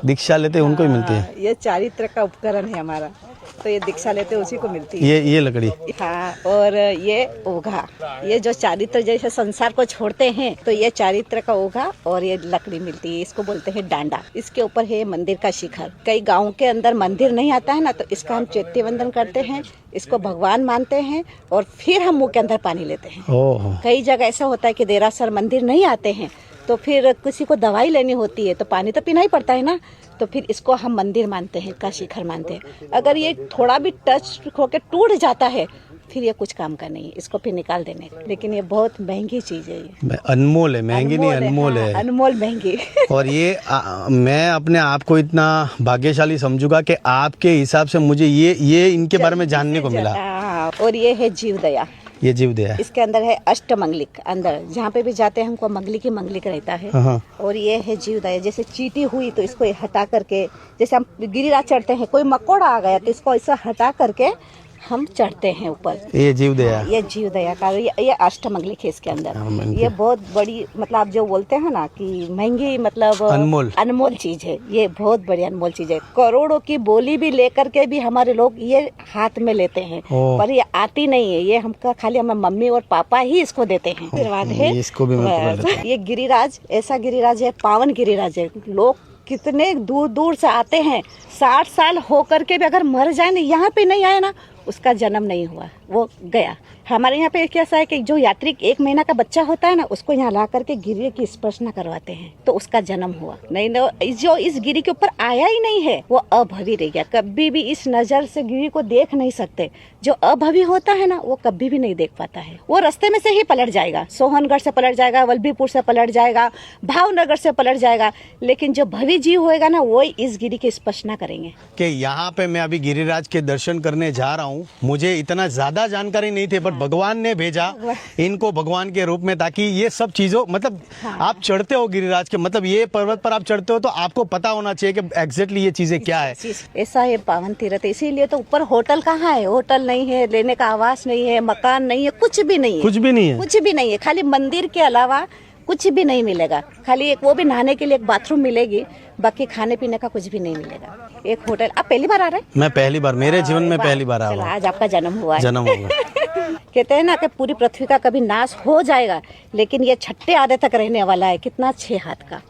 दीक्षा लेते उनको ही मिलती है। ये चारित्र का उपकरण है हमारा, तो ये दीक्षा लेते उसी को मिलती है। ये लकड़ी। हाँ, और ये ओघा, ये जो चारित्र जैसे संसार को छोड़ते हैं तो ये चारित्र का ओघा और ये लकड़ी मिलती है, इसको बोलते हैं डांडा। इसके ऊपर है मंदिर का शिखर। कई गाँव के अंदर मंदिर नहीं आता है ना, तो इसका हम चैत्य वंदन करते हैं, इसको भगवान मानते हैं और फिर हम मुंह के अंदर पानी लेते हैं। कई जगह ऐसा होता है कि देरासर मंदिर नहीं आते हैं, तो फिर किसी को दवाई लेनी होती है तो पानी तो पीना ही पड़ता है ना, तो फिर इसको हम मंदिर मानते हैं, का शिखर मानते हैं। अगर ये थोड़ा भी टच होकर टूट जाता है फिर ये कुछ काम का नहीं है, इसको फिर निकाल देने। लेकिन ये बहुत महंगी चीज है, ये अनमोल है, महंगी नहीं अनमोल है, अनमोल महंगी। और ये मैं अपने आप को इतना भाग्यशाली समझूंगा कि आपके हिसाब से मुझे ये इनके बारे में जानने को मिला। और ये है जीवदया, ये जीवदया, इसके अंदर है अष्टमंगलिक। अंदर जहाँ पे भी जाते हैं हमको मंगलिक ही मंगलिक रहता है। और ये है जीवदया, जैसे चींटी हुई तो इसको हटा करके, जैसे हम गिरिराज चढ़ते हैं, कोई मकोड़ा आ गया तो इसको ऐसा हटा करके हम चढ़ते हैं ऊपर। ये जीवदया, ये जीवदया का ये अष्टमंगलिक है इसके अंदर। ये बहुत बड़ी, मतलब आप जो बोलते हैं ना कि महंगी, मतलब अनमोल चीज है, ये बहुत बड़ी अनमोल चीज है। करोड़ों की बोली भी लेकर के भी हमारे लोग ये हाथ में लेते हैं, पर ये आती नहीं है, ये हमका खाली हमारे मम्मी और पापा ही इसको देते हैं। फिर बाद है इसको भी ये गिरिराज, ऐसा गिरिराज है, पावन गिरिराज है। लोग कितने दूर दूर से आते हैं, 60 साल होकर के भी अगर मर जाए ना, यहाँ पे नहीं आए ना, उसका जन्म नहीं हुआ, वो गया। हमारे यहाँ पे कैसा है कि जो यात्री 1 महीना का बच्चा होता है ना, उसको यहाँ ला करके गिरी की स्पर्श न करवाते हैं तो उसका जन्म हुआ नहीं। जो इस गिरी के ऊपर आया ही नहीं है वो अभवी रह गया। कभी भी इस नजर से गिरी को देख नहीं सकते। जो अभवी होता है ना, वो कभी भी नहीं देख पाता है, वो रास्ते में से ही पलट जाएगा। सोहनगढ़ से पलट जाएगा, वल्लभीपुर से पलट जाएगा, भावनगर से पलट जाएगा, लेकिन जो भवी जीव होएगा ना, वो इस गिरी की स्पर्श न करेंगे। कि यहाँ पे मैं अभी गिरिराज के दर्शन करने जा रहा हूँ, मुझे इतना ज्यादा जानकारी नहीं थी, पर भगवान ने भेजा इनको भगवान के रूप में, ताकि ये सब चीजों, मतलब आप चढ़ते हो गिरिराज के, मतलब ये पर्वत पर आप चढ़ते हो तो आपको पता होना चाहिए कि एग्जैक्टली ये चीजें क्या है। ऐसा ये पावन तीर्थ, इसीलिए तो ऊपर होटल कहाँ है, होटल नहीं है, लेने का आवास नहीं है, मकान नहीं है, कुछ भी नहीं है, कुछ भी नहीं है, कुछ भी नहीं है। खाली मंदिर के अलावा कुछ भी नहीं मिलेगा। खाली एक, वो भी नहाने के लिए एक बाथरूम मिलेगी, बाकी खाने पीने का कुछ भी नहीं मिलेगा। एक होटल। आप पहली बार आ रहे हैं? मैं पहली बार, मेरे जीवन में पहली बार आ रहा हूं। आज आपका जन्म हुआ है। जन्म होगा। कहते हैं ना कि पूरी पृथ्वी का कभी नाश हो जाएगा, लेकिन ये छठे आधे तक रहने वाला है। कितना 6 हाथ का।